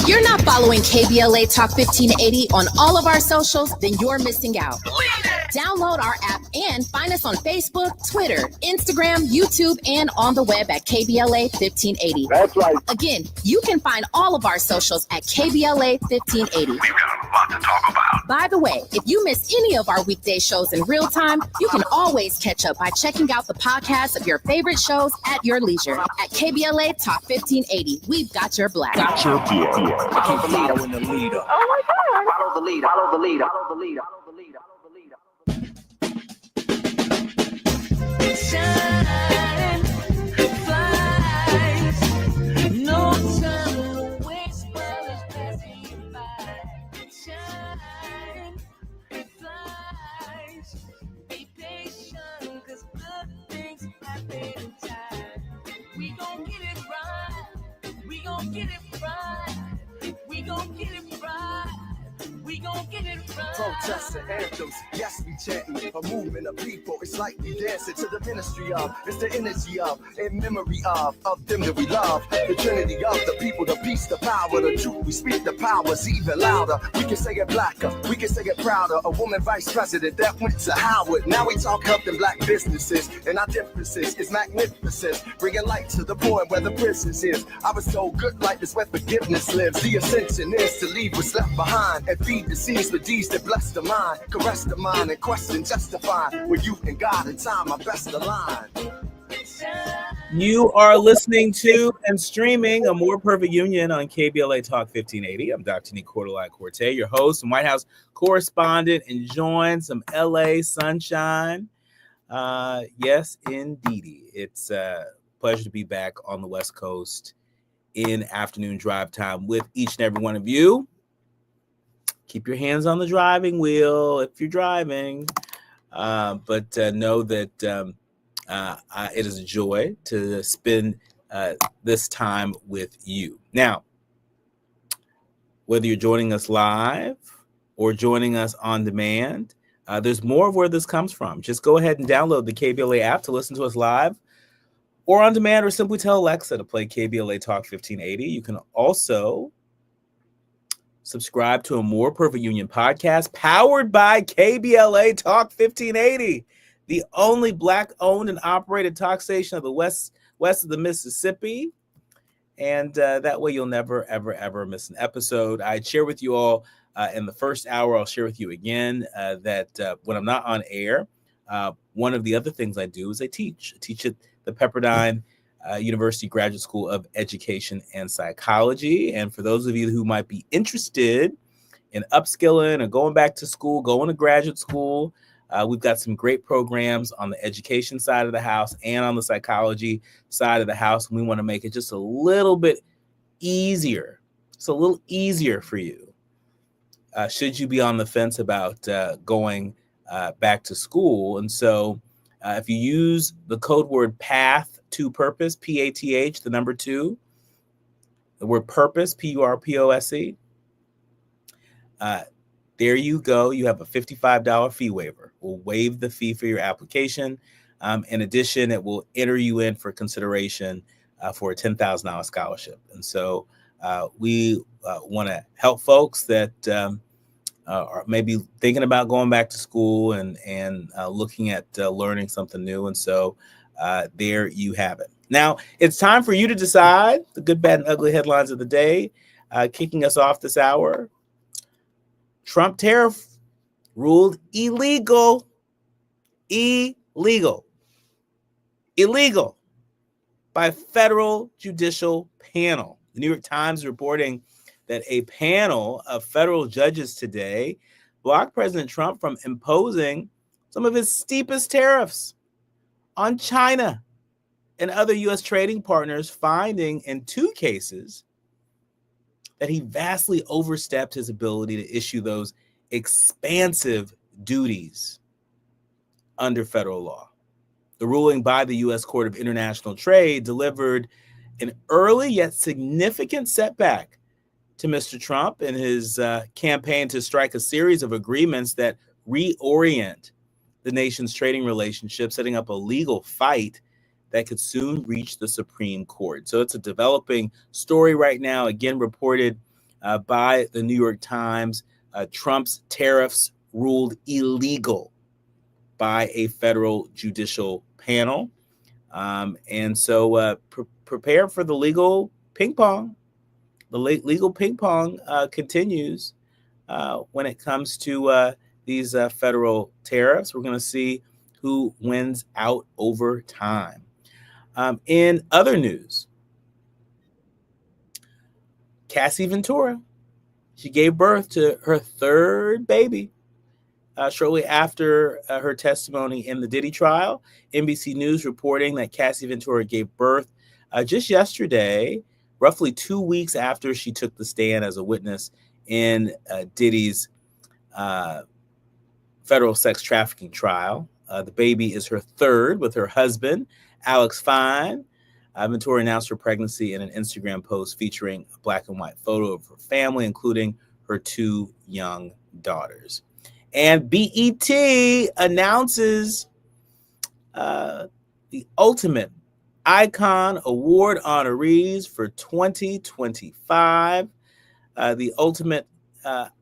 If you're not following KBLA Talk 1580 on all of our socials, then you're missing out. Download our app and find us on Facebook, Twitter, Instagram, YouTube, and on the web at KBLA 1580. That's right. Again, you can find all of our socials at KBLA 1580. We've got a lot to talk about. By the way, if you miss any of our weekday shows in real time, you can always catch up by checking out the podcast of your favorite shows at your leisure. At KBLA Talk 1580, we've got your black. Got your black. Keep following the leader. Oh my God. Follow the leader. Follow the leader. Follow the leader. Follow the leader. Follow the leader. Shine, flies, no time to waste while it's passing you by. Shine, flies, be patient, 'cause good things happen in time. We gon' get it right, we gon' get it right, we gon' get it right. We gon' get it right. Protests and anthems, yes, we chanting. A movement of people, it's like we dancing to the ministry of. It's the energy of, in memory of them that we love. The trinity of the people, the peace, the power, the truth. We speak the powers even louder. We can say it blacker, we can say it prouder. A woman vice president that went to Howard. Now we talk helping black businesses, and our differences is magnificent. Bringing light to the point where the prisons is. I was told good life is where forgiveness lives. The ascension is to leave what's left behind and feed the seeds for deeds that bless the mind, caress the mind, and question justify. With you and God and time, my best align. You are listening to and streaming A More Perfect Union on KBLA Talk 1580. I'm Dr. Nii-Quartelai Quartey, your host and White House correspondent, enjoying some LA sunshine. Yes, indeedy. It's a pleasure to be back on the West Coast in afternoon drive time with each and every one of you. Keep your hands on the driving wheel if you're driving, but know that it is a joy to spend this time with you. Now, whether you're joining us live or joining us on demand, there's more of where this comes from. Just go ahead and download the KBLA app to listen to us live or on demand, or simply tell Alexa to play KBLA Talk 1580. You can also subscribe to A More Perfect Union podcast powered by KBLA Talk 1580, the only Black-owned and operated talk station of the west of the Mississippi. And that way you'll never, ever, ever miss an episode. I share with you all in the first hour, I'll share with you again that when I'm not on air, one of the other things I do is I teach. I teach at the Pepperdine University Graduate School of Education and Psychology. And for those of you who might be interested in upskilling or going back to school, going to graduate school, we've got some great programs on the education side of the house and on the psychology side of the house. And we want to make it just a little bit easier. It's a little easier for you. Should you be on the fence about going back to school. And so if you use the code word PATH to purpose, PATH, the number 2, the word purpose, PURPOSE, there you go. You have a $55 fee waiver. We'll waive the fee for your application. In addition, it will enter you in for consideration for a $10,000 scholarship. And so we want to help folks that are maybe thinking about going back to school and looking at learning something new. And so there you have it. Now, it's time for you to decide the good, bad, and ugly headlines of the day. Kicking us off this hour, Trump tariff ruled illegal. Illegal by federal judicial panel. The New York Times is reporting that a panel of federal judges today blocked President Trump from imposing some of his steepest tariffs on China and other U.S. trading partners, finding in 2 cases that he vastly overstepped his ability to issue those expansive duties under federal law. The ruling by the U.S. Court of International Trade delivered an early yet significant setback to Mr. Trump in his campaign to strike a series of agreements that reorient the nation's trading relationship, setting up a legal fight that could soon reach the Supreme Court. So it's a developing story right now, again, reported by the New York Times. Trump's tariffs ruled illegal by a federal judicial panel. And so prepare for the legal ping pong. The legal ping pong continues when it comes to these federal tariffs. We're going to see who wins out over time. In other news, Cassie Ventura, she gave birth to her third baby shortly after her testimony in the Diddy trial. NBC News reporting that Cassie Ventura gave birth just yesterday, roughly 2 weeks after she took the stand as a witness in Diddy's federal sex trafficking trial. The baby is her third with her husband, Alex Fine. Ventura announced her pregnancy in an Instagram post featuring a black and white photo of her family, including her 2 young daughters. And BET announces the Ultimate Icon Award honorees for 2025. The Ultimate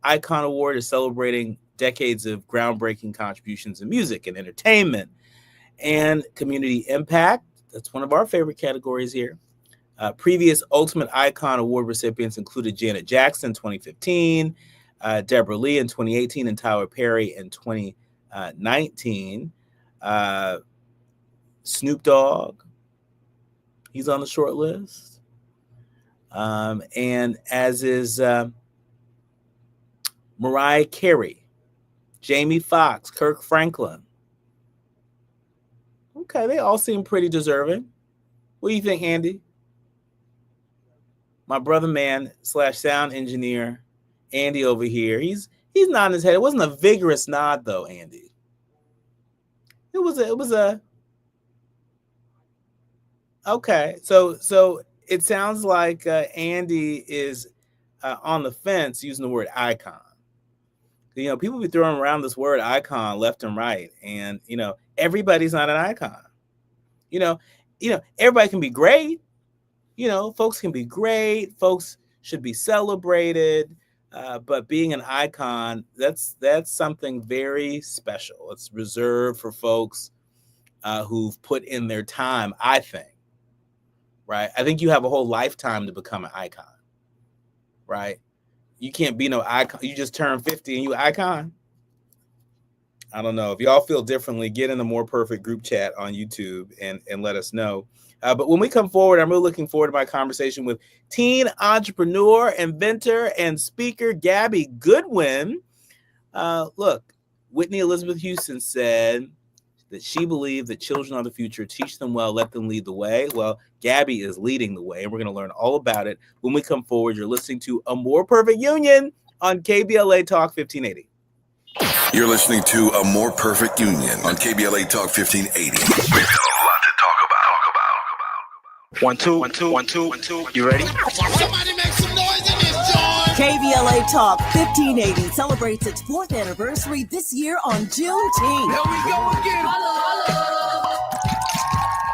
Icon Award is celebrating decades of groundbreaking contributions in music and entertainment and community impact. That's one of our favorite categories here. Previous Ultimate Icon Award recipients included Janet Jackson in 2015, Deborah Lee in 2018, and Tyler Perry in 2019. Snoop Dogg, he's on the short list. And as is Mariah Carey, Jamie Foxx, Kirk Franklin. Okay, they all seem pretty deserving. What do you think, Andy? My brother man / sound engineer, Andy over here. He's nodding his head. It wasn't a vigorous nod though, Andy. It was a okay. So it sounds like Andy is on the fence using the word icon. You know, people be throwing around this word icon left and right, and everybody's not an icon. Everybody can be great. Folks can be great. Folks should be celebrated. But being an icon, that's something very special. It's reserved for folks who've put in their time, I think. Right? I think you have a whole lifetime to become an icon. Right? You can't be no icon. You just turn 50 and you icon. I don't know. If y'all feel differently, get in the More Perfect group chat on YouTube and let us know. But when we come forward, I'm really looking forward to my conversation with teen entrepreneur, inventor, and speaker Gabby Goodwin. Look, Whitney Elizabeth Houston said that she believed that children are the future. Teach them well, let them lead the way. Well, Gabby is leading the way, and we're going to learn all about it when we come forward. You're listening to A More Perfect Union on KBLA Talk 1580. You're listening to A More Perfect Union on KBLA Talk 1580. We've got a lot to talk about. 1 2 1 2 1 2 1 2. You ready? Somebody make some noise in this joint. KBLA Talk 1580 celebrates its 4th anniversary this year on Juneteenth. Here we go again.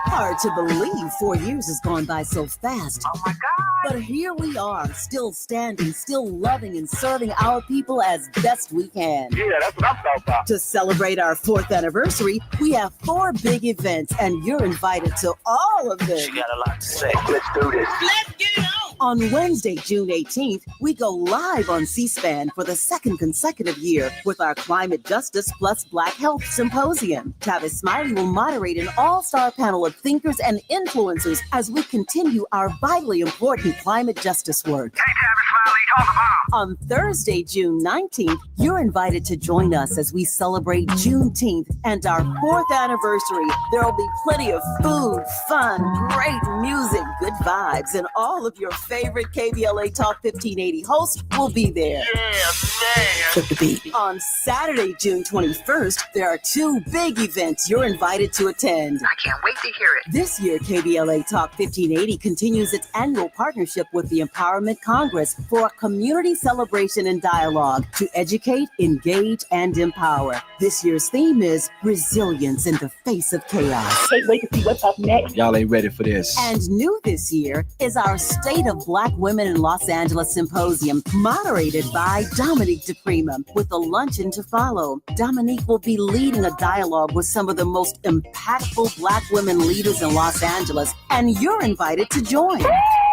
Hard to believe 4 years has gone by so fast. Oh my God. But here we are, still standing, still loving and serving our people as best we can. Yeah, that's what I'm talking about. To celebrate our 4th anniversary, we have 4 big events, and you're invited to all of them. She got a lot to say. Let's do this. Let's get it on. On Wednesday, June 18th, we go live on C-SPAN for the 2nd consecutive year with our Climate Justice Plus Black Health Symposium. Tavis Smiley will moderate an all-star panel of thinkers and influencers as we continue our vitally important climate justice work. Hey, Tavis Smiley, talk about. On Thursday, June 19th, you're invited to join us as we celebrate Juneteenth and our 4th anniversary. There will be plenty of food, fun, great music, good vibes, and all of your favorite KBLA Talk 1580 hosts will be there. Yeah, man. Flip the beat. On Saturday, June 21st, there are 2 big events you're invited to attend. I can't wait to hear it. This year, KBLA Talk 1580 continues its annual partnership with the Empowerment Congress for a community celebration and dialogue to educate, engage, and empower. This year's theme is resilience in the face of chaos. Can't wait to see what's up next. Y'all ain't ready for this. And new this year is our State of of Black Women in Los Angeles Symposium, moderated by Dominique DePrima, with a luncheon to follow. Dominique will be leading a dialogue with some of the most impactful Black women leaders in Los Angeles, and you're invited to join.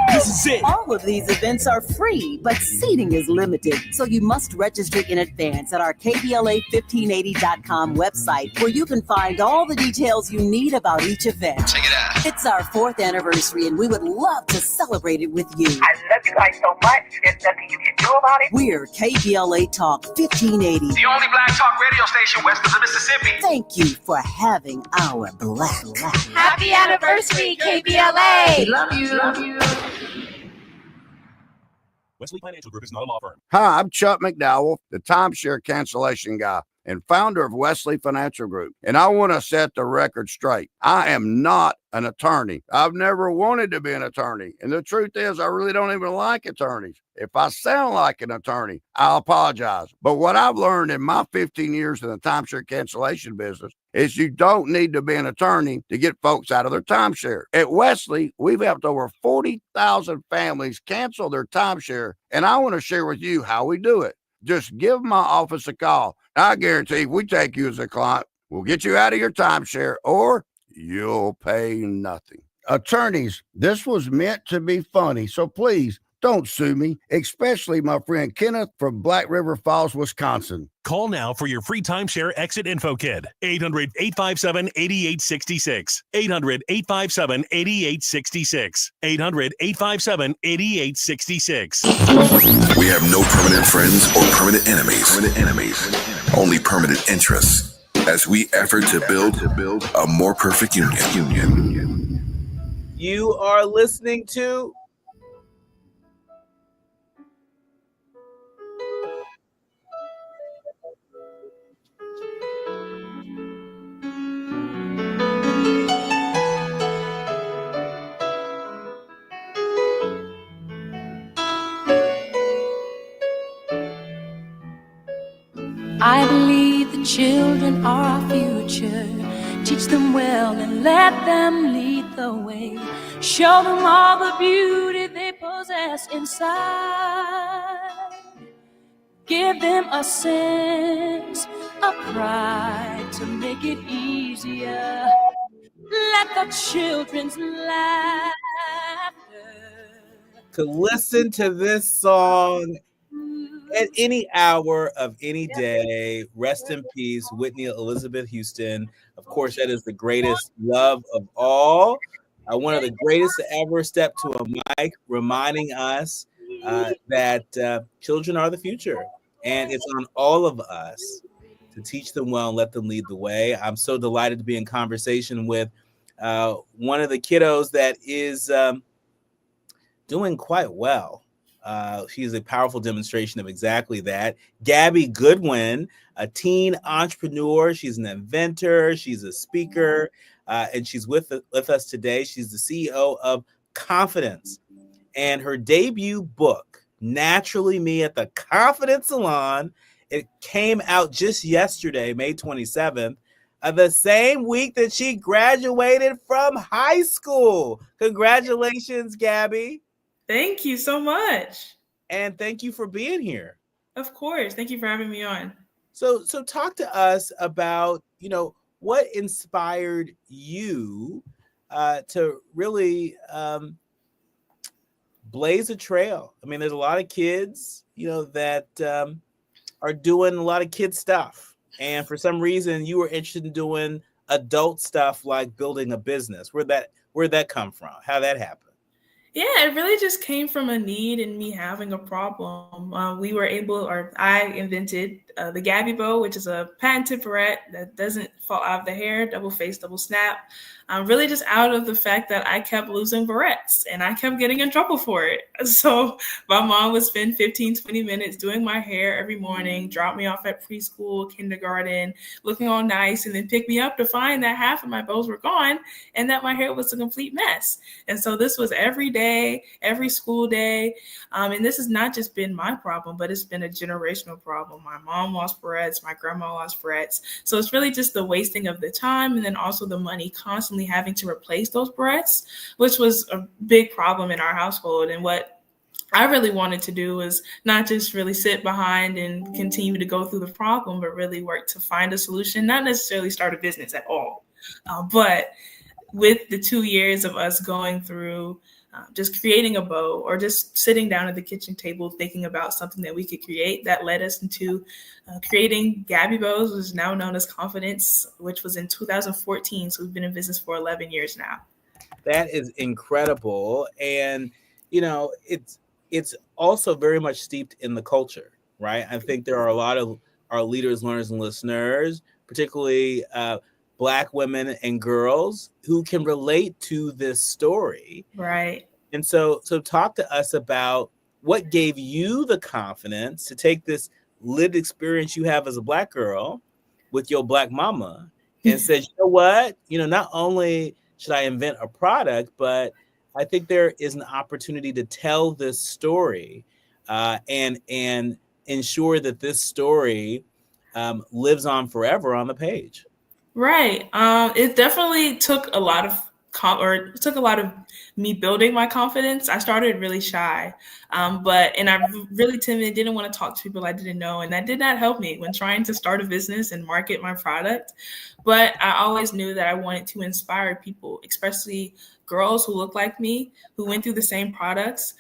This is it. All of these events are free, but seating is limited, so you must register in advance at our KBLA1580.com website, where you can find all the details you need about each event. Check it out. It's our 4th anniversary, and we would love to celebrate it with you. I love you guys so much. There's nothing you can do about it. We're KBLA Talk 1580. The only black talk radio station west of the Mississippi. Thank you for having our black. Happy anniversary, KBLA. Love you. Love you. Wesley Financial Group is not a law firm. Hi, I'm Chuck McDowell, the timeshare cancellation guy and founder of Wesley Financial Group. And I want to set the record straight. I am not an attorney. I've never wanted to be an attorney. And the truth is, I really don't even like attorneys. If I sound like an attorney, I'll apologize. But what I've learned in my 15 years in the timeshare cancellation business is you don't need to be an attorney to get folks out of their timeshare. At Wesley, we've helped over 40,000 families cancel their timeshare, and I want to share with you how we do it. Just give my office a call. I guarantee if we take you as a client, we'll get you out of your timeshare or you'll pay nothing. Attorneys, this was meant to be funny, so please don't sue me, especially my friend Kenneth from Black River Falls, Wisconsin. Call now for your free timeshare exit info kit. 800-857-8866. 800-857-8866. 800-857-8866. We have no permanent friends or permanent enemies. Only permanent interests as we effort to build a more perfect union. You are listening to I believe the children are our future. Teach them well and let them lead the way. Show them all the beauty they possess inside. Give them a sense of pride to make it easier. Let the children's laughter to listen to this song at any hour of any day. Rest in peace, Whitney Elizabeth Houston. Of course, that is the greatest love of all. One of the greatest to ever step to a mic, reminding us that children are the future. And it's on all of us to teach them well and let them lead the way. I'm so delighted to be in conversation with one of the kiddos that is doing quite well. She is a powerful demonstration of exactly that. Gabby Goodwin, a teen entrepreneur. She's an inventor. She's a speaker, and she's with us today. She's the CEO of Confidence, and her debut book, Naturally Me at the Confidence Salon, it came out just yesterday, May 27th, the same week that she graduated from high school. Congratulations, Gabby. Thank you so much. And thank you for being here. Of course. Thank you for having me on. So talk to us about, what inspired you to really blaze a trail. I mean, there's a lot of kids, that are doing a lot of kid stuff. And for some reason, you were interested in doing adult stuff like building a business. Where'd that come from? How'd that happen? Yeah, it really just came from a need and me having a problem. I invented the Gabby bow, which is a patented barrette that doesn't fall out of the hair, double face, double snap. Really just out of the fact that I kept losing barrettes and I kept getting in trouble for it. So my mom would spend 15, 20 minutes doing my hair every morning, drop me off at preschool, kindergarten, looking all nice, and then pick me up to find that half of my bows were gone and that my hair was a complete mess. And so this was every day, every school day. And this has not just been my problem, but it's been a generational problem. My mom lost barrettes, my grandma lost barrettes. So it's really just the wasting of the time and then also the money constantly having to replace those barrettes, which was a big problem in our household. And what I really wanted to do was not just really sit behind and continue to go through the problem, but really work to find a solution, not necessarily start a business at all. But with the 2 years of us going through just creating a bow or just sitting down at the kitchen table thinking about something that we could create, that led us into creating Gabby Bows, which is now known as Confidence, which was in 2014. So we've been in business for 11 years now. That is incredible. And, you know, it's also very much steeped in the culture, right? I think there are a lot of our leaders, learners, and listeners, particularly Black women and girls, who can relate to this story. Right. And so talk to us about what gave you the confidence to take this lived experience you have as a Black girl with your Black mama and said, you know what, not only should I invent a product, but I think there is an opportunity to tell this story and ensure that this story lives on forever on the page. Right. It definitely took a lot of me building my confidence. I started really shy, and I'm really timid, didn't want to talk to people I didn't know. And that did not help me when trying to start a business and market my product. But I always knew that I wanted to inspire people, especially girls who look like me, who went through the same problems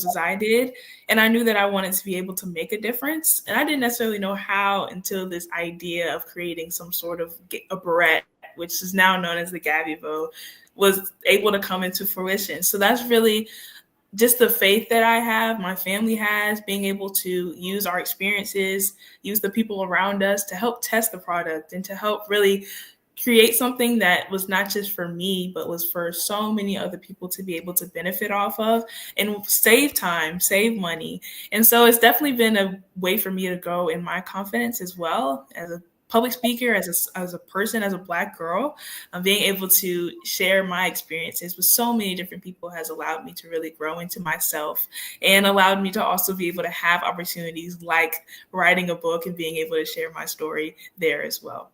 as I did. And I knew that I wanted to be able to make a difference. And I didn't necessarily know how until this idea of creating some sort of a barrette, which is now known as the Gabby Bow, was able to come into fruition. So that's really just the faith that I have, my family has, being able to use our experiences, use the people around us to help test the product and to help really create something that was not just for me, but was for so many other people to be able to benefit off of and save time, save money. And so it's definitely been a way for me to grow in my confidence as well as a public speaker, as a person, as a Black girl. Being able to share my experiences with so many different people has allowed me to really grow into myself and allowed me to also be able to have opportunities like writing a book and being able to share my story there as well.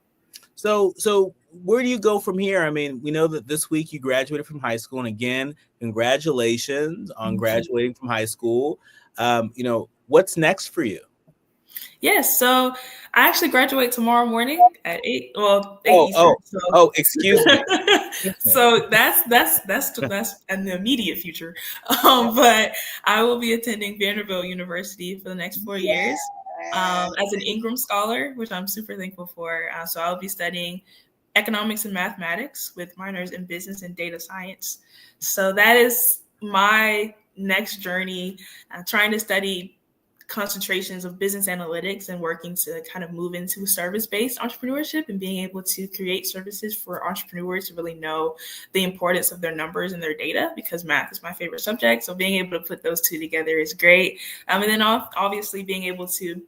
So where do you go from here? I mean, we know that this week you graduated from high school, and again, congratulations on graduating from high school. What's next for you? Yes, so I actually graduate tomorrow morning at 8. Well, 8 Eastern. Excuse me. So that's in the immediate future. But I will be attending Vanderbilt University for the next 4 years. As an Ingram Scholar, which I'm super thankful for. So I'll be studying economics and mathematics with minors in business and data science. So that is my next journey, trying to study concentrations of business analytics and working to kind of move into service-based entrepreneurship and being able to create services for entrepreneurs to really know the importance of their numbers and their data, because math is my favorite subject. So being able to put those two together is great. And then obviously being able to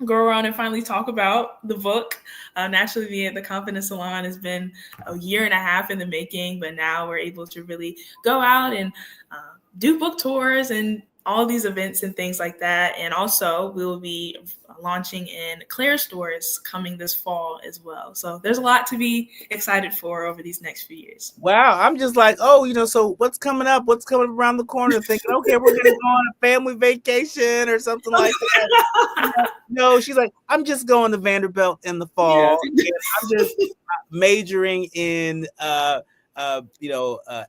go around and finally talk about the book. Naturally, being at the Confidence Salon has been a year and a half in the making, but now we're able to really go out and do book tours and all these events and things like that. And also we will be launching in Claire stores coming this fall as well. So there's a lot to be excited for over these next few years. Wow. I'm just like, so what's coming up? What's coming around the corner? Thinking, okay, we're going to go on a family vacation or something like that. No, she's like, I'm just going to Vanderbilt in the fall. Yeah. I'm just majoring in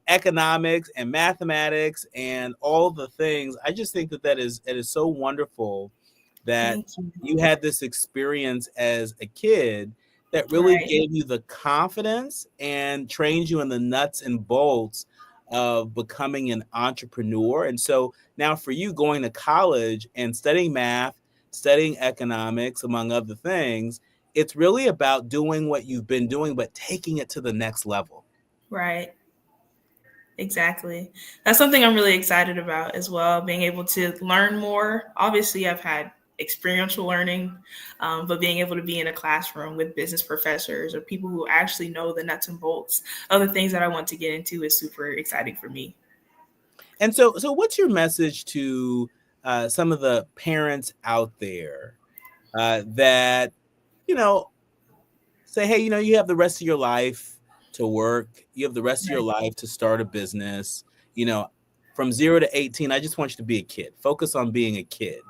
economics and mathematics and all the things. I just think that is so wonderful that you had this experience as a kid that really gave you the confidence and trained you in the nuts and bolts of becoming an entrepreneur. And so now for you going to college and studying math, studying economics, among other things, it's really about doing what you've been doing, but taking it to the next level. Right. Exactly. That's something I'm really excited about as well, being able to learn more. Obviously, I've had experiential learning, but being able to be in a classroom with business professors or people who actually know the nuts and bolts of the things that I want to get into is super exciting for me. And so what's your message to some of the parents out there that, say, hey, you have the rest of your life to work. You have the rest of your life to start a business. from 0 to 18, I just want you to be a kid. Focus on being a kid.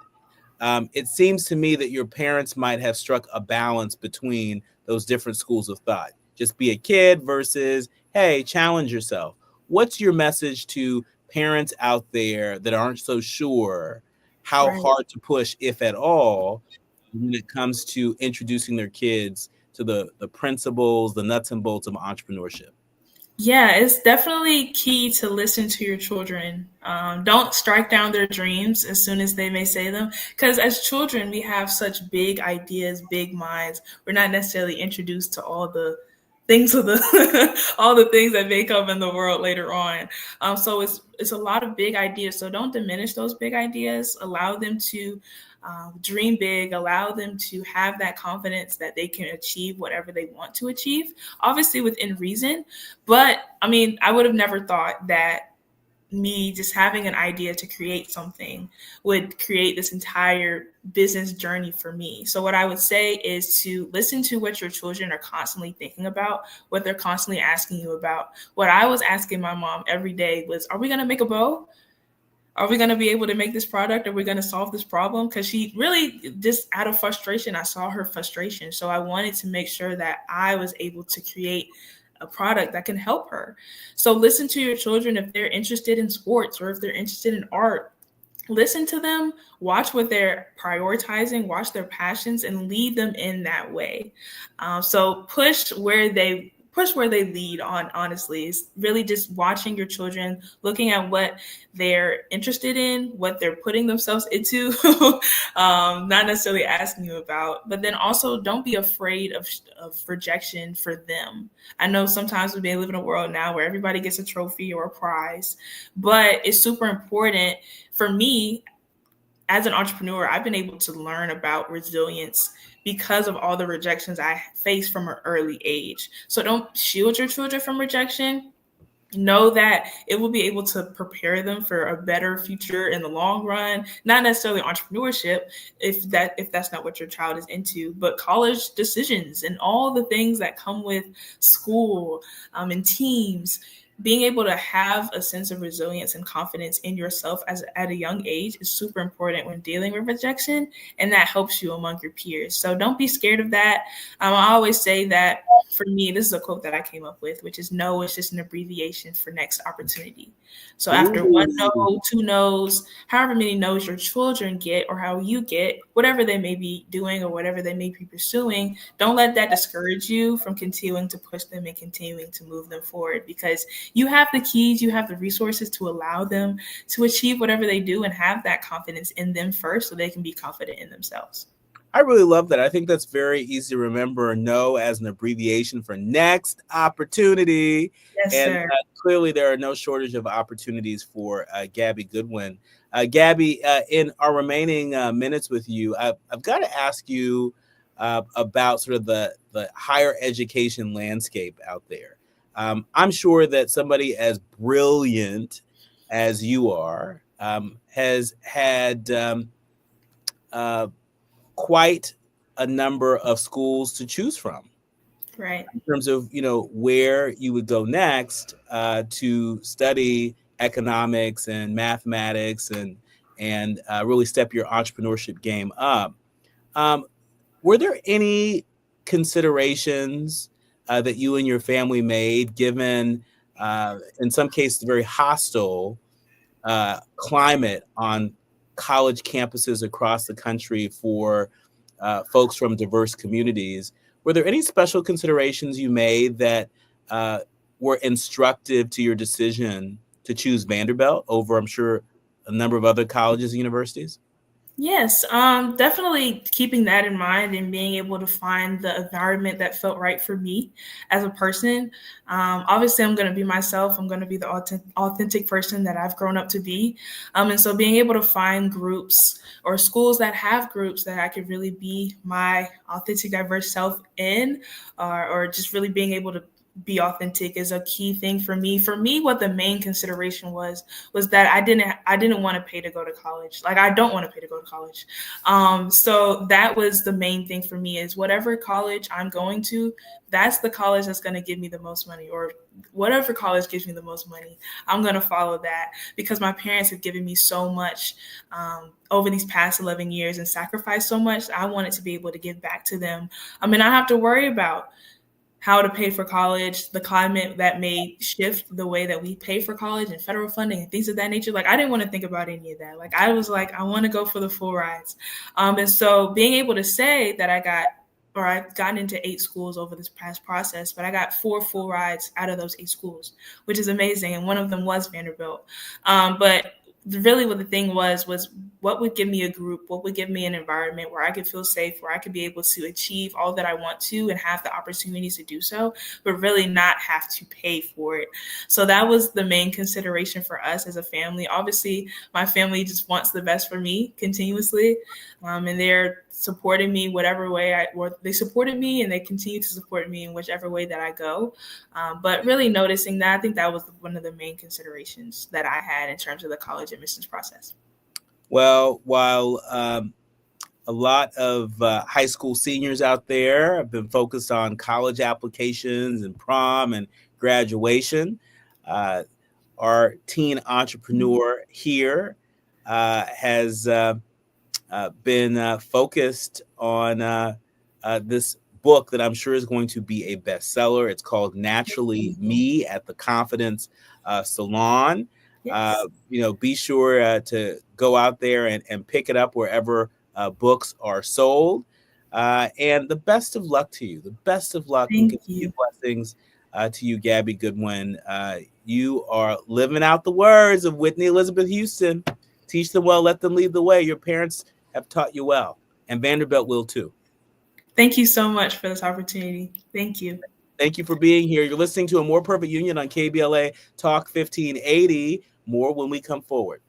It seems to me that your parents might have struck a balance between those different schools of thought. Just be a kid versus, hey, challenge yourself. What's your message to parents out there that aren't so sure how hard to push, if at all, when it comes to introducing their kids to the principles, the nuts and bolts of entrepreneurship? Yeah, it's definitely key to listen to your children. Don't strike down their dreams as soon as they may say them. Because as children, we have such big ideas, big minds. We're not necessarily introduced to all the things of the all the things that may come in the world later on. So it's a lot of big ideas. So don't diminish those big ideas. Allow them to dream big, allow them to have that confidence that they can achieve whatever they want to achieve, obviously within reason. But I mean, I would have never thought that me just having an idea to create something would create this entire business journey for me. So what I would say is to listen to what your children are constantly thinking about, what they're constantly asking you about. What I was asking my mom every day was, are we going to make a bow? Are we going to be able to make this product? Are we going to solve this problem? Because she really, just out of frustration, I saw her frustration. So I wanted to make sure that I was able to create a product that can help her. So listen to your children if they're interested in sports or if they're interested in art. Listen to them, watch what they're prioritizing, watch their passions, and lead them in that way. So push where they lead on, honestly. It's really just watching your children, looking at what they're interested in, what they're putting themselves into, not necessarily asking you about, but then also don't be afraid of rejection for them. I know sometimes we may live in a world now where everybody gets a trophy or a prize, but it's super important for me as an entrepreneur. I've been able to learn about resilience because of all the rejections I faced from an early age. So don't shield your children from rejection. Know that it will be able to prepare them for a better future in the long run, not necessarily entrepreneurship, if that's not what your child is into, but college decisions and all the things that come with school and teams. Being able to have a sense of resilience and confidence in yourself at a young age is super important when dealing with rejection, and that helps you among your peers. So don't be scared of that. I always say that for me, this is a quote that I came up with, which is no is just an abbreviation for next opportunity. So after one no, two no's, however many no's your children get or how you get, whatever they may be doing or whatever they may be pursuing, don't let that discourage you from continuing to push them and continuing to move them forward, because you have the keys, you have the resources to allow them to achieve whatever they do and have that confidence in them first so they can be confident in themselves. I really love that. I think that's very easy to remember. No as an abbreviation for next opportunity. Yes, and sir. Clearly there are no shortage of opportunities for Gabby Goodwin. Gabby, in our remaining minutes with you, I've got to ask you about sort of the higher education landscape out there. I'm sure that somebody as brilliant as you are has had quite a number of schools to choose from. Right. In terms of, where you would go next to study economics and mathematics and really step your entrepreneurship game up. Were there any considerations that you and your family made, given, in some cases, very hostile climate on college campuses across the country for folks from diverse communities? Were there any special considerations you made that were instructive to your decision to choose Vanderbilt over, I'm sure, a number of other colleges and universities? Yes, definitely keeping that in mind and being able to find the environment that felt right for me as a person. Obviously, I'm going to be myself. I'm going to be the authentic person that I've grown up to be. And so being able to find groups or schools that have groups that I could really be my authentic, diverse self in, or just really being able to be authentic is a key thing for me. For me, what the main consideration was that I didn't want to pay to go to college. Like, I don't want to pay to go to college. So that was the main thing for me, is whatever college I'm going to, that's the college that's going to give me the most money, or whatever college gives me the most money, I'm going to follow that, because my parents have given me so much over these past 11 years and sacrificed so much. I wanted to be able to give back to them. I mean, I have to worry about how to pay for college, the climate that may shift the way that we pay for college and federal funding and things of that nature. Like, I didn't want to think about any of that. Like, I was like, I want to go for the full rides. And so being able to say that I've gotten into 8 schools over this past process, but I got 4 full rides out of those 8 schools, which is amazing. And one of them was Vanderbilt. But really what the thing was what would give me a group, what would give me an environment where I could feel safe, where I could be able to achieve all that I want to and have the opportunities to do so, but really not have to pay for it. So that was the main consideration for us as a family. Obviously, my family just wants the best for me continuously, and they're supporting me whatever way they supported me, and they continue to support me in whichever way that I go. But really noticing that, I think that was one of the main considerations that I had in terms of the college admissions process. Well, while a lot of high school seniors out there have been focused on college applications and prom and graduation, our teen entrepreneur here has been focused on this book that I'm sure is going to be a bestseller. It's called Naturally Me at the Confidence Salon. Yes. Be sure to go out there and pick it up wherever books are sold. And the best of luck to you. The best of luck and continued blessings to you, Gabby Goodwin. You are living out the words of Whitney Elizabeth Houston. Teach them well, let them lead the way. Your parents have taught you well, and Vanderbilt will too. Thank you so much for this opportunity. Thank you. Thank you for being here. You're listening to A More Perfect Union on KBLA Talk 1580. More when we come forward.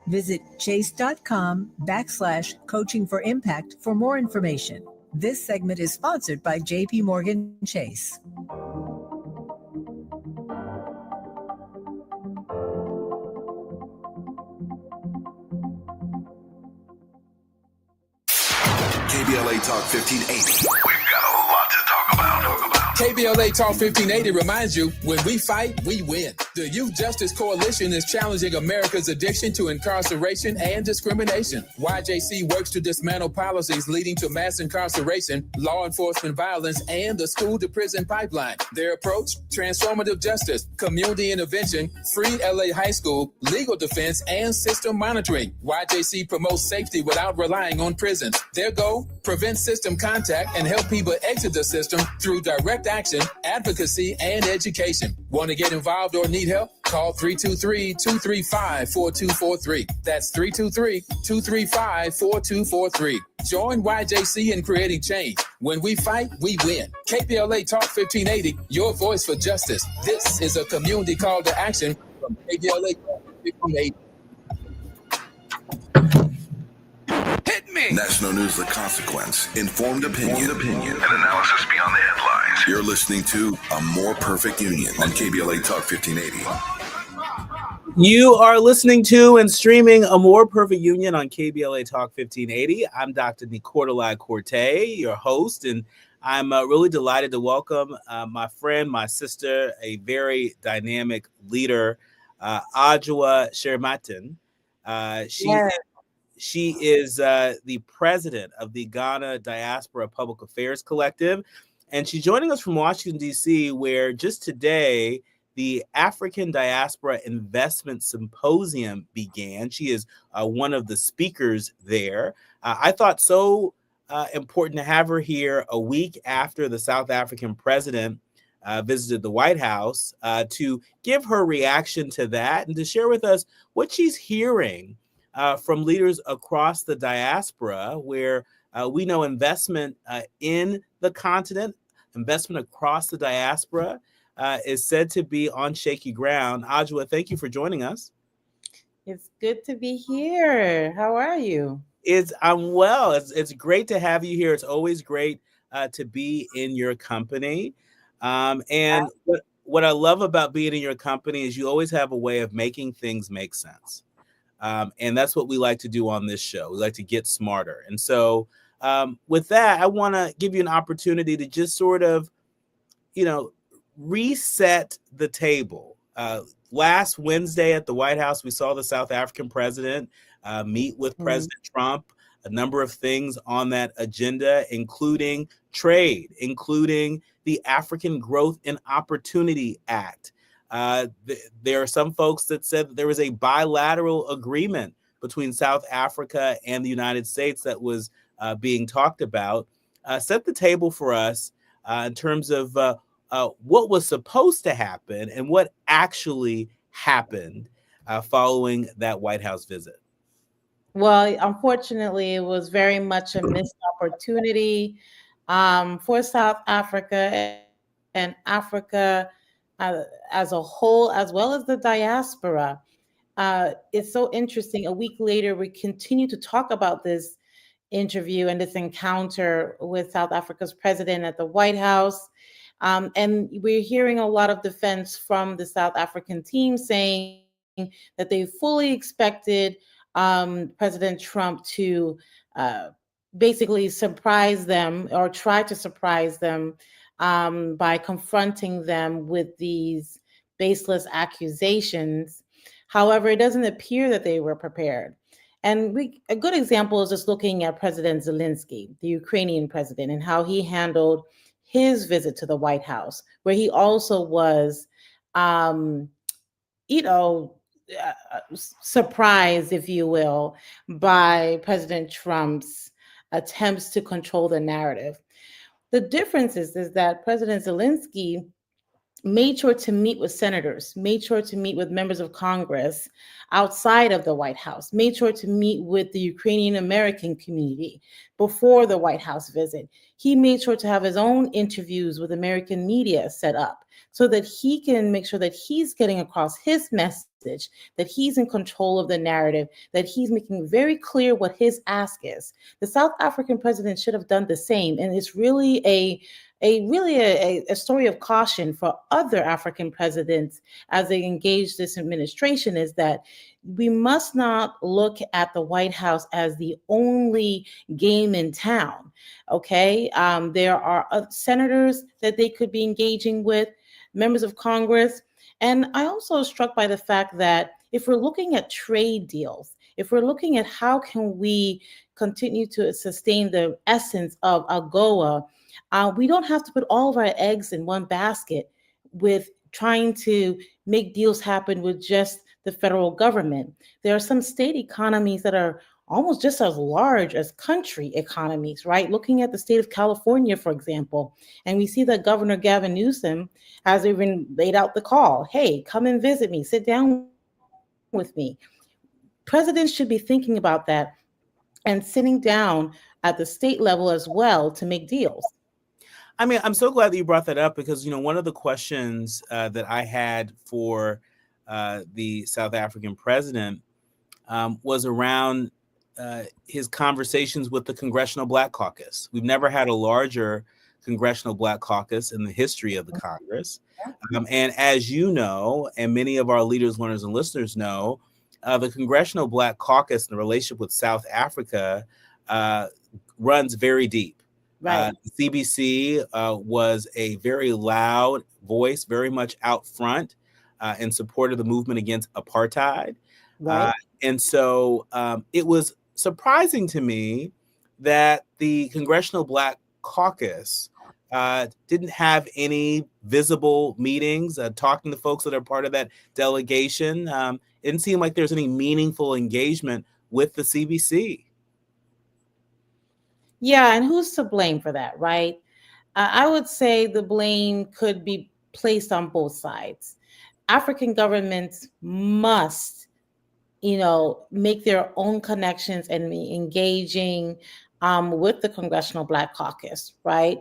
Visit chase.com/coaching for impact for more information. This segment is sponsored by JP Morgan Chase. KBLA Talk 1580. We've got a lot to talk about. KBLA Talk 1580 reminds you, when we fight, we win. The Youth Justice Coalition is challenging America's addiction to incarceration and discrimination. YJC works to dismantle policies leading to mass incarceration, law enforcement violence, and the school-to-prison pipeline. Their approach, transformative justice, community intervention, free LA high school, legal defense, and system monitoring. YJC promotes safety without relying on prisons. Their goal, prevent system contact and help people exit the system through direct action, advocacy, and education. Want to get involved or need help? Call 323-235-4243. That's 323-235-4243. Join YJC in creating change. When we fight, we win. KBLA Talk 1580, your voice for justice. This is a community call to action from KBLA Talk 1580. Hit me! National news, the consequence, informed opinion, and analysis beyond the headlines. You're listening to A More Perfect Union on KBLA Talk 1580. You are listening to and streaming A More Perfect Union on KBLA Talk 1580. I'm Dr. Nii-Quartelai Quartey, your host, and I'm really delighted to welcome my friend, my sister, a very dynamic leader, Adwoa Shermatin. She is the president of the Ghana Diaspora Public Affairs Collective, and she's joining us from Washington, D.C., where just today, the African Diaspora Investment Symposium began. She is one of the speakers there. I thought so important to have her here a week after the South African president visited the White House to give her reaction to that and to share with us what she's hearing from leaders across the diaspora, where we know investment in the continent, investment across the diaspora is said to be on shaky ground. Adwoa, thank you for joining us. It's good to be here. How are you? I'm well. It's great to have you here. It's always great to be in your company. And what I love about being in your company is you always have a way of making things make sense. And that's what we like to do on this show. We like to get smarter. And so with that, I want to give you an opportunity to just sort of, reset the table. Last Wednesday at the White House, we saw the South African president meet with President Trump, a number of things on that agenda, including trade, including the African Growth and Opportunity Act. There are some folks that said that there was a bilateral agreement between South Africa and the United States that was being talked about. Set the table for us in terms of what was supposed to happen and what actually happened following that White House visit. Well, unfortunately, it was very much a missed opportunity for South Africa and Africa as a whole, as well as the diaspora. It's so interesting. A week later, we continue to talk about this interview and this encounter with South Africa's president at the White House. And we're hearing a lot of defense from the South African team saying that they fully expected President Trump to basically surprise them or try to surprise them by confronting them with these baseless accusations. However, it doesn't appear that they were prepared. And a good example is just looking at President Zelensky, the Ukrainian president, and how he handled his visit to the White House, where he also was, surprised, if you will, by President Trump's attempts to control the narrative. The difference is that President Zelensky made sure to meet with senators, made sure to meet with members of Congress outside of the White House, made sure to meet with the Ukrainian American community before the White House visit. He made sure to have his own interviews with American media set up so that he can make sure that he's getting across his message that he's in control of the narrative, that he's making very clear what his ask is. The South African president should have done the same. And it's really a story of caution for other African presidents as they engage this administration, is that we must not look at the White House as the only game in town. Okay, there are senators that they could be engaging with, members of Congress. And I also struck by the fact that if we're looking at trade deals, if we're looking at how can we continue to sustain the essence of AGOA, we don't have to put all of our eggs in one basket with trying to make deals happen with just the federal government. There are some state economies that are almost just as large as country economies, right? Looking at the state of California, for example, and we see that Governor Gavin Newsom has even laid out the call. Hey, come and visit me, sit down with me. Presidents should be thinking about that and sitting down at the state level as well to make deals. I mean, I'm so glad that you brought that up because, one of the questions that I had for the South African president was around his conversations with the Congressional Black Caucus. We've never had a larger Congressional Black Caucus in the history of the Congress. And as you know, and many of our leaders, learners, and listeners know, the Congressional Black Caucus and the relationship with South Africa runs very deep. Right. CBC was a very loud voice, very much out front in support of the movement against apartheid. Right. And so it was surprising to me that the Congressional Black Caucus didn't have any visible meetings, talking to folks that are part of that delegation. It didn't seem like there's any meaningful engagement with the CBC. Yeah, and who's to blame for that, right? I would say the blame could be placed on both sides. African governments must, make their own connections and be engaging with the Congressional Black Caucus, right?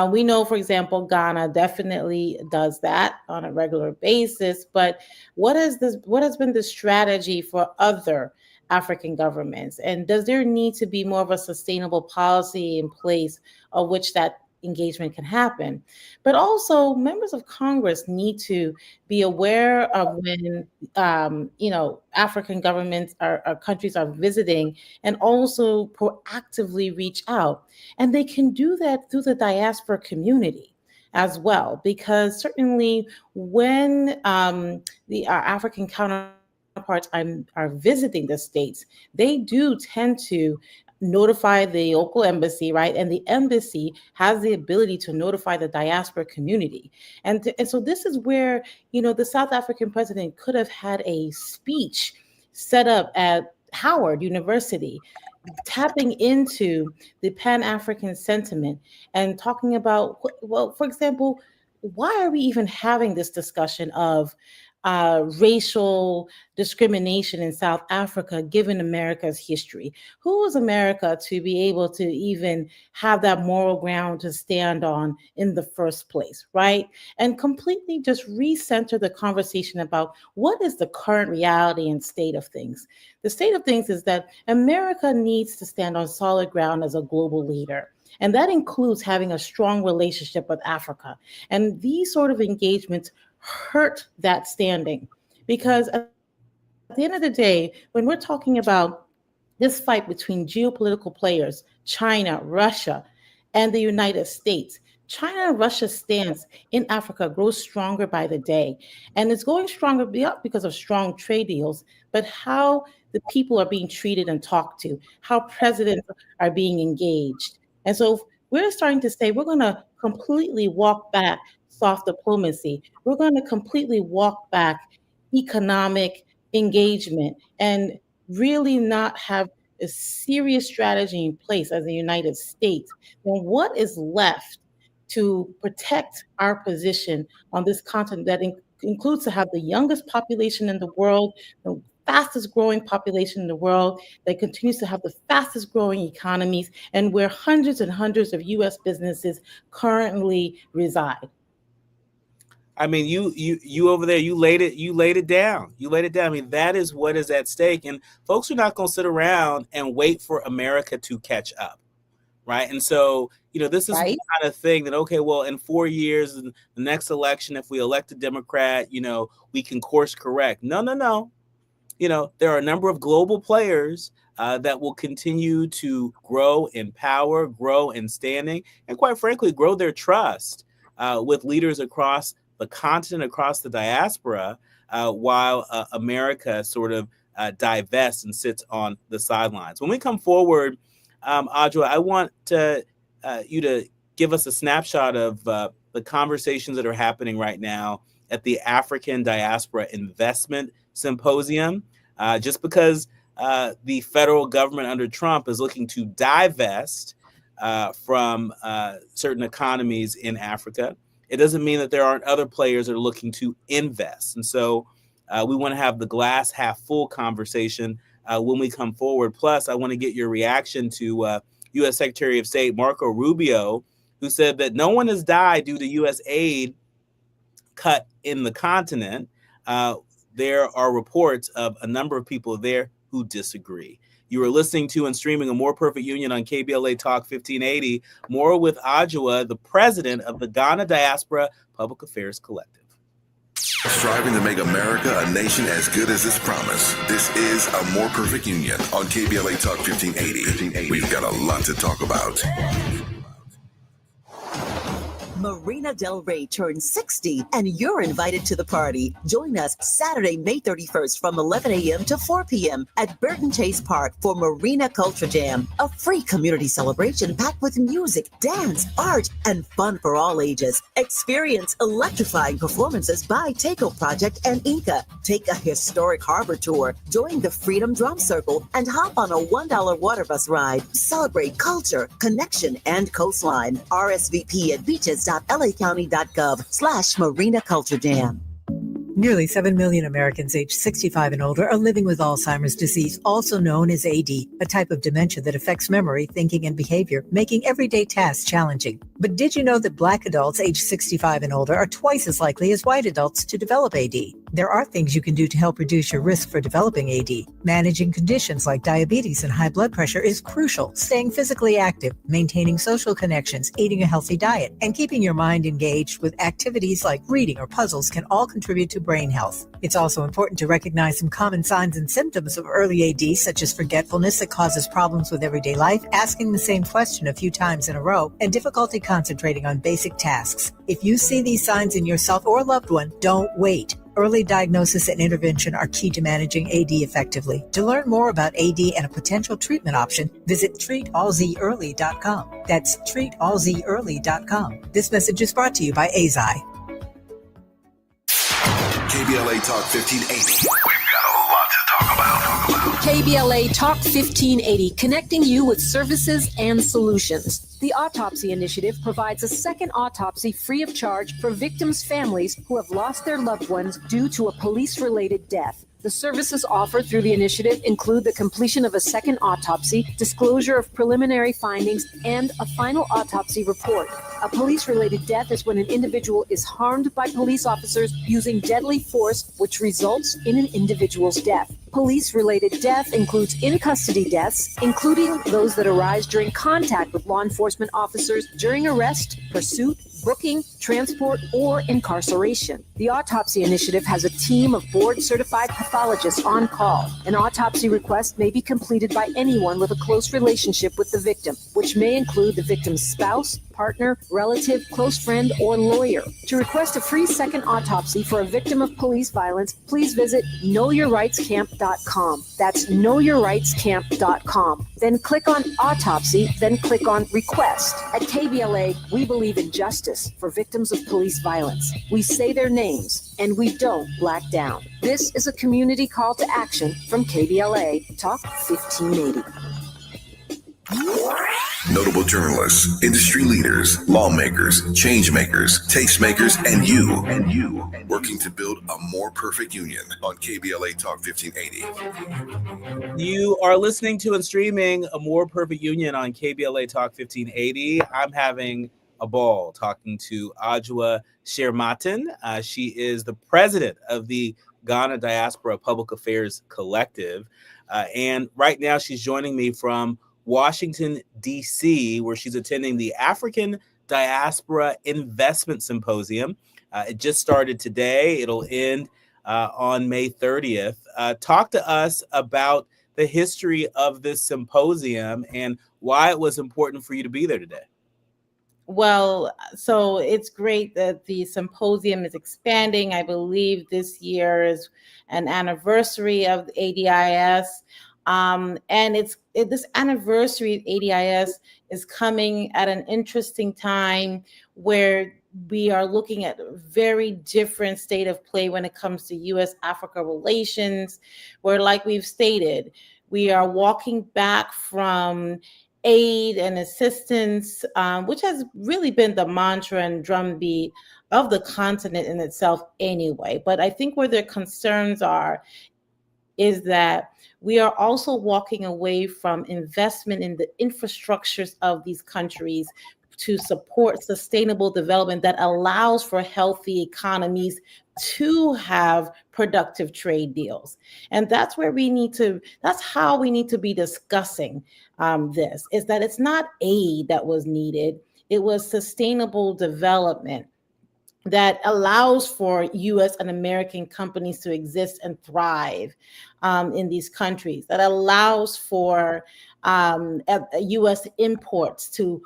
We know, for example, Ghana definitely does that on a regular basis. But what has been the strategy for other African governments? And does there need to be more of a sustainable policy in place of which that engagement can happen? But also, members of Congress need to be aware of when African governments or countries are visiting, and also proactively reach out. And they can do that through the diaspora community as well, because certainly when our African counterparts are visiting the States, they do tend to notify the local embassy, right? And the embassy has the ability to notify the diaspora community. And so this is where, the South African president could have had a speech set up at Howard University, tapping into the Pan-African sentiment and talking about, well, for example, why are we even having this discussion of racial discrimination in South Africa, given America's history? Who is America to be able to even have that moral ground to stand on in the first place, right? And completely just recenter the conversation about what is the current reality and state of things. The state of things is that America needs to stand on solid ground as a global leader. And that includes having a strong relationship with Africa. And these sort of engagements hurt that standing, because at the end of the day, when we're talking about this fight between geopolitical players, China, Russia, and the United States, China and Russia's stance in Africa grows stronger by the day. And it's going stronger beyond because of strong trade deals, but how the people are being treated and talked to, how presidents are being engaged. And so we're starting to say we're going to completely walk back soft diplomacy. We're going to completely walk back economic engagement and really not have a serious strategy in place as the United States. Then what is left to protect our position on this continent that includes to have the youngest population in the world, the fastest growing population in the world, that continues to have the fastest growing economies, and where hundreds and hundreds of US businesses currently reside? I mean, you over there, you laid it down. You laid it down. I mean, that is what is at stake. And folks are not going to sit around and wait for America to catch up. Right. And so, this is the kind of thing that, okay, well, in 4 years, the next election, if we elect a Democrat, we can course correct. No. There are a number of global players that will continue to grow in power, grow in standing, and quite frankly, grow their trust with leaders across the continent, across the diaspora, while America sort of divests and sits on the sidelines. When we come forward, Audra, I want you to give us a snapshot of the conversations that are happening right now at the African Diaspora Investment Symposium. Just because the federal government under Trump is looking to divest from certain economies in Africa, it doesn't mean that there aren't other players that are looking to invest. And so we want to have the glass half full conversation when we come forward. Plus, I want to get your reaction to U.S. Secretary of State Marco Rubio, who said that no one has died due to U.S. aid cut in the continent. There are reports of a number of people there who disagree. You are listening to and streaming A More Perfect Union on KBLA Talk 1580. More with Adjoa, the president of the Ghana Diaspora Public Affairs Collective. Striving to make America a nation as good as its promise. This is A More Perfect Union on KBLA Talk 1580. We've got a lot to talk about. Marina Del Rey turns 60, and you're invited to the party. Join us Saturday, May 31st from 11 a.m. to 4 p.m. at Burton Chase Park for Marina Culture Jam, a free community celebration packed with music, dance, art, and fun for all ages. Experience electrifying performances by Takeo Project and Inca. Take a historic harbor tour, join the Freedom Drum Circle, and hop on a $1 water bus ride. Celebrate culture, connection, and coastline. RSVP at beaches.lacounty.gov/Marina Culture Jam. Nearly 7 million Americans aged 65 and older are living with Alzheimer's disease, also known as AD, a type of dementia that affects memory, thinking, and behavior, making everyday tasks challenging. But did you know that Black adults aged 65 and older are twice as likely as white adults to develop AD? There are things you can do to help reduce your risk for developing AD. Managing conditions like diabetes and high blood pressure is crucial. Staying physically active, maintaining social connections, eating a healthy diet, and keeping your mind engaged with activities like reading or puzzles can all contribute to brain health. It's also important to recognize some common signs and symptoms of early AD, such as forgetfulness that causes problems with everyday life, asking the same question a few times in a row, and difficulty concentrating on basic tasks. If you see these signs in yourself or loved one, don't wait. Early diagnosis and intervention are key to managing AD effectively. To learn more about AD and a potential treatment option, visit treatallzearly.com. That's treatallzearly.com. This message is brought to you by AZI. KBLA Talk 1580. We've got a lot to talk about. KBLA Talk 1580, connecting you with services and solutions. The Autopsy Initiative provides a second autopsy free of charge for victims' families who have lost their loved ones due to a police-related death. The services offered through the initiative include the completion of a second autopsy, disclosure of preliminary findings, and a final autopsy report. A police-related death is when an individual is harmed by police officers using deadly force, which results in an individual's death. Police-related death includes in-custody deaths, including those that arise during contact with law enforcement officers during arrest, pursuit, booking, transport, or incarceration. The Autopsy Initiative has a team of board-certified pathologists on call. An autopsy request may be completed by anyone with a close relationship with the victim, which may include the victim's spouse, partner, relative, close friend, or lawyer. To request a free second autopsy for a victim of police violence, please visit knowyourrightscamp.com. That's knowyourrightscamp.com. Then click on Autopsy, then click on Request. At KBLA, we believe in justice for victims of police violence. We say their names, and we don't black down. This is a community call to action from KBLA Talk 1580. Notable journalists, industry leaders, lawmakers, change makers, tastemakers, and you, working to build a more perfect union on KBLA Talk 1580. You are listening to and streaming A More Perfect Union on KBLA Talk 1580. I'm having a ball talking to Ajua Shermatin. She is the president of the Ghana Diaspora Public Affairs Collective. And right now she's joining me from Washington, D.C., where she's attending the African Diaspora Investment Symposium. It just started today. It'll end on May 30th. Talk to us about the history of this symposium and why it was important for you to be there today. Well, so it's great that the symposium is expanding. I believe this year is an anniversary of the ADIS. And this anniversary of ADIS is coming at an interesting time where we are looking at a very different state of play when it comes to U.S.-Africa relations, where, like we've stated, we are walking back from aid and assistance, which has really been the mantra and drumbeat of the continent in itself anyway. But I think where their concerns are is that we are also walking away from investment in the infrastructures of these countries to support sustainable development that allows for healthy economies to have productive trade deals. And that's where that's how we need to be discussing this, is that it's not aid that was needed. It was sustainable development that allows for U.S. and American companies to exist and thrive in these countries, that allows for U.S. imports to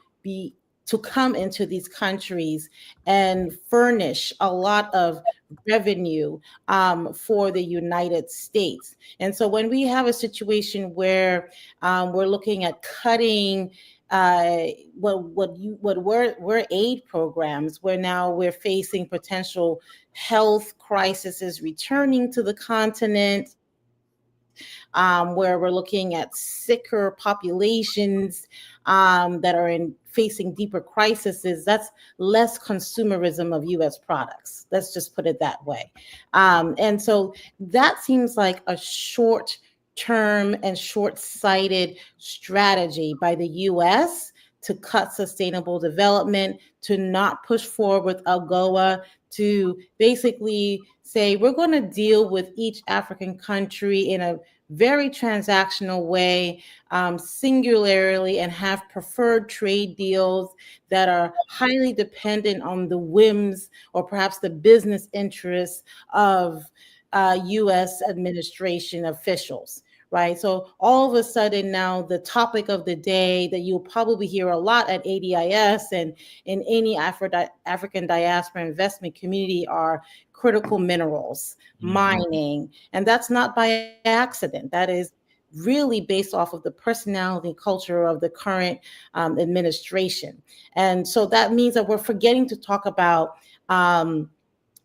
come into these countries and furnish a lot of revenue for the United States. And so when we have a situation where we're looking at cutting what were aid programs, where now we're facing potential health crises returning to the continent, where we're looking at sicker populations that are facing deeper crises. That's less consumerism of U.S. products. Let's just put it that way. And so that seems like a short-term and short-sighted strategy by the U.S. to cut sustainable development, to not push forward with AGOA, to basically say we're going to deal with each African country in a very transactional way, singularly, and have preferred trade deals that are highly dependent on the whims or perhaps the business interests of U.S. administration officials. Right. So all of a sudden now the topic of the day that you'll probably hear a lot at ADIS and in any African diaspora investment community are critical minerals, mining. And that's not by accident. That is really based off of the personality and culture of the current administration. And so that means that we're forgetting to talk about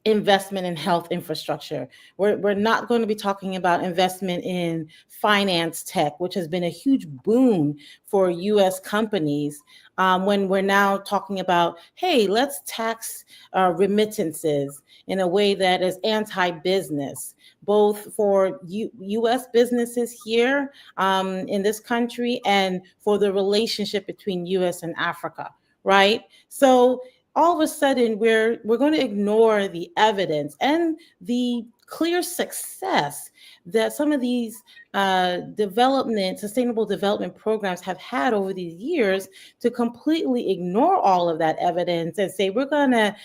investment in health infrastructure. We're not going to be talking about investment in finance tech, which has been a huge boon for U.S. companies, when we're now talking about, hey, let's tax remittances in a way that is anti-business, both for U.S. businesses here in this country and for the relationship between U.S. and Africa, right? So all of a sudden, we're going to ignore the evidence and the clear success that some of these sustainable development programs have had over these years, to completely ignore all of that evidence and say we're going to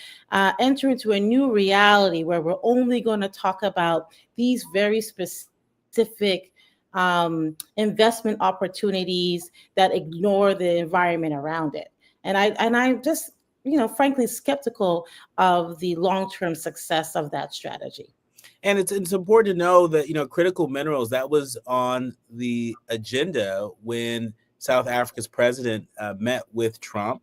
enter into a new reality where we're only going to talk about these very specific investment opportunities that ignore the environment around it. And I just, frankly, skeptical of the long-term success of that strategy. And it's important to know that, critical minerals, that was on the agenda when South Africa's president met with Trump.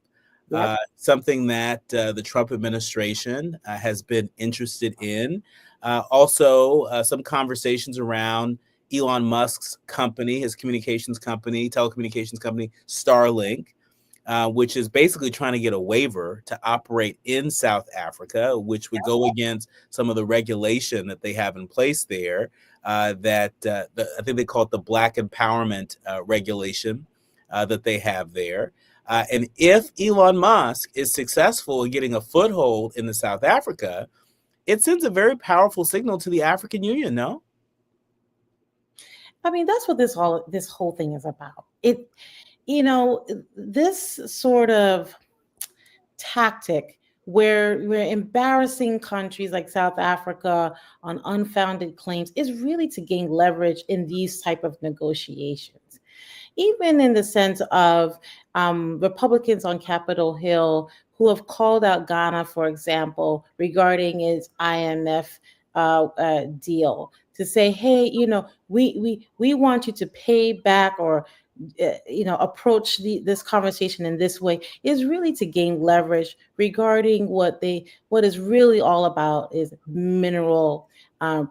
Yep. Something that the Trump administration has been interested in. Also, some conversations around Elon Musk's company, his communications company, telecommunications company, Starlink, which is basically trying to get a waiver to operate in South Africa, which would go against some of the regulation that they have in place there, I think they call it the Black Empowerment regulation that they have there. And if Elon Musk is successful in getting a foothold in the South Africa, it sends a very powerful signal to the African Union, no? I mean, that's what this whole thing is about. This sort of tactic where we're embarrassing countries like South Africa on unfounded claims is really to gain leverage in these type of negotiations. Even in the sense of Republicans on Capitol Hill who have called out Ghana, for example, regarding its IMF deal, to say, hey, we want you to pay back or approach this conversation in this way, is really to gain leverage regarding what is really all about is mineral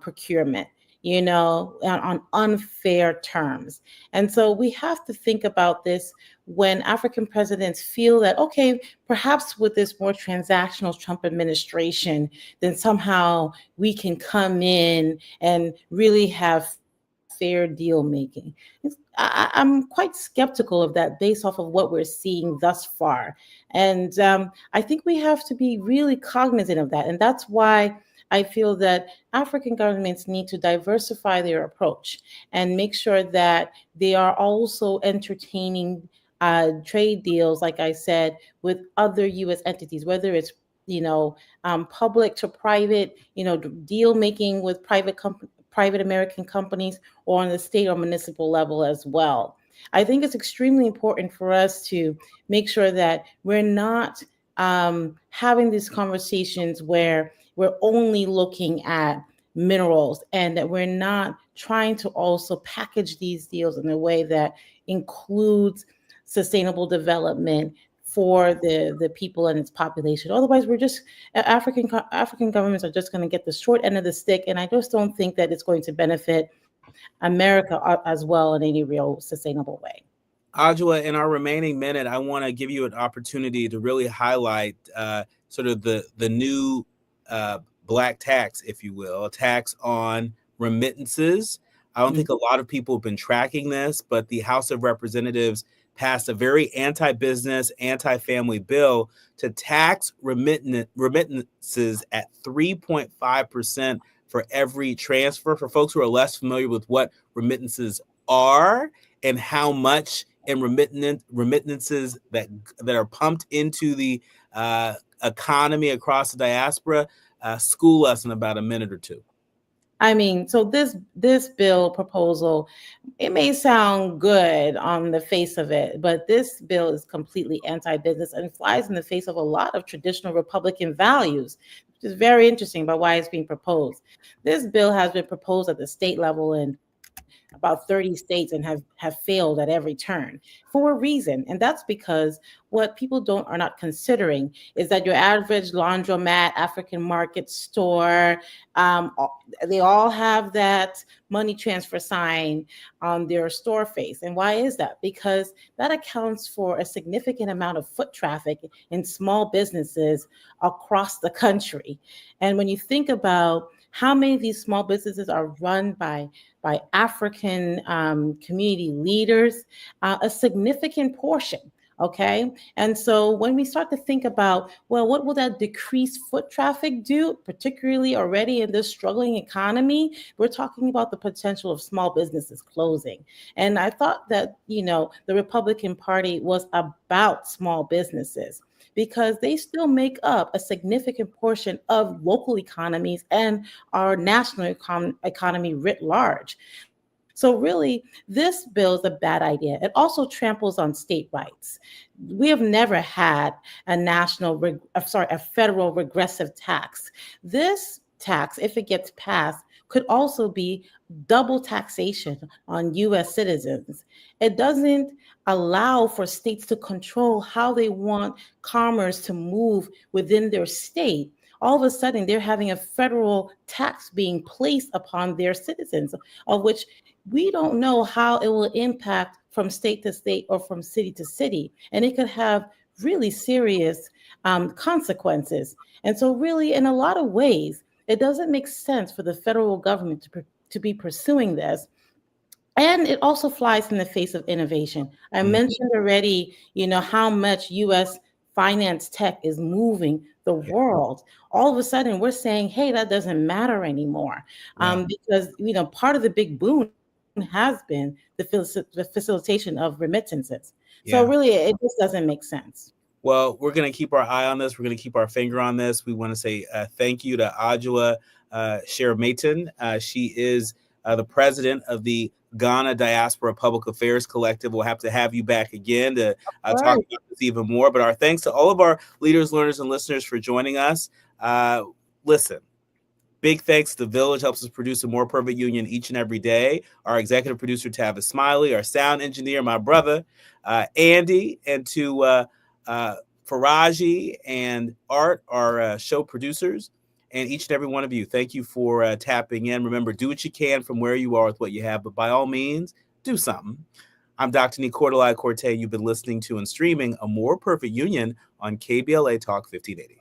procurement, on unfair terms. And so we have to think about this when African presidents feel that, okay, perhaps with this more transactional Trump administration, then somehow we can come in and really have fair deal making. I'm quite skeptical of that based off of what we're seeing thus far. And I think we have to be really cognizant of that. And that's why I feel that African governments need to diversify their approach and make sure that they are also entertaining trade deals, like I said, with other U.S. entities, whether it's public to private, deal making with private American companies, or on the state or municipal level as well. I think it's extremely important for us to make sure that we're not having these conversations where we're only looking at minerals, and that we're not trying to also package these deals in a way that includes sustainable development for the people and its population. Otherwise, we're just African governments are just going to get the short end of the stick, and I just don't think that it's going to benefit America as well in any real sustainable way. Ajua, in our remaining minute, I want to give you an opportunity to really highlight sort of the new black tax, if you will, a tax on remittances. I don't think a lot of people have been tracking this, but the House of Representatives passed a very anti-business, anti-family bill to tax remittances at 3.5% for every transfer. For folks who are less familiar with what remittances are and how much in remittances that are pumped into the economy across the diaspora, school us in about a minute or two. I mean, so this bill proposal, it may sound good on the face of it, but this bill is completely anti-business and flies in the face of a lot of traditional Republican values, which is very interesting about why it's being proposed. This bill has been proposed at the state level in about 30 states and have failed at every turn for a reason. And that's because what people are not considering is that your average laundromat, African market store, they all have that money transfer sign on their store face. And why is that? Because that accounts for a significant amount of foot traffic in small businesses across the country. And when you think about how many of these small businesses are run by African community leaders, a significant portion. Okay. And so when we start to think about, well, what will that decreased foot traffic do, particularly already in this struggling economy? We're talking about the potential of small businesses closing. And I thought that, the Republican Party was about small businesses, because they still make up a significant portion of local economies and our national economy writ large. So really, this bill is a bad idea. It also tramples on state rights. We have never had a federal regressive tax. This tax, if it gets passed, could also be double taxation on U.S. citizens. It doesn't allow for states to control how they want commerce to move within their state. All of a sudden, they're having a federal tax being placed upon their citizens, of which we don't know how it will impact from state to state or from city to city. And it could have really serious consequences. And so really, in a lot of ways, it doesn't make sense for the federal government to be pursuing this, And it also flies in the face of innovation. I mentioned already, how much U.S. finance tech is moving the world. All of a sudden, we're saying, hey, that doesn't matter anymore. Because, part of the big boom has been the facilitation of remittances. So really, it just doesn't make sense. Well, we're going to keep our eye on this. We're going to keep our finger on this. We want to say thank you to Adjoa Sherimaton. She is the president of the Ghana Diaspora Public Affairs Collective. We'll have to have you back again to talk about this even more. But our thanks to all of our leaders, learners, and listeners for joining us. Listen, big thanks to the Village, helps us produce a more perfect union each and every day. Our executive producer, Tavis Smiley, our sound engineer, my brother, Andy, and to Faraji and Art, our show producers, and each and every one of you. Thank you for tapping in. Remember, do what you can from where you are with what you have, but by all means, do something. I'm Dr. Nii-Quartelai Quartey. You've been listening to and streaming A More Perfect Union on KBLA Talk 1580.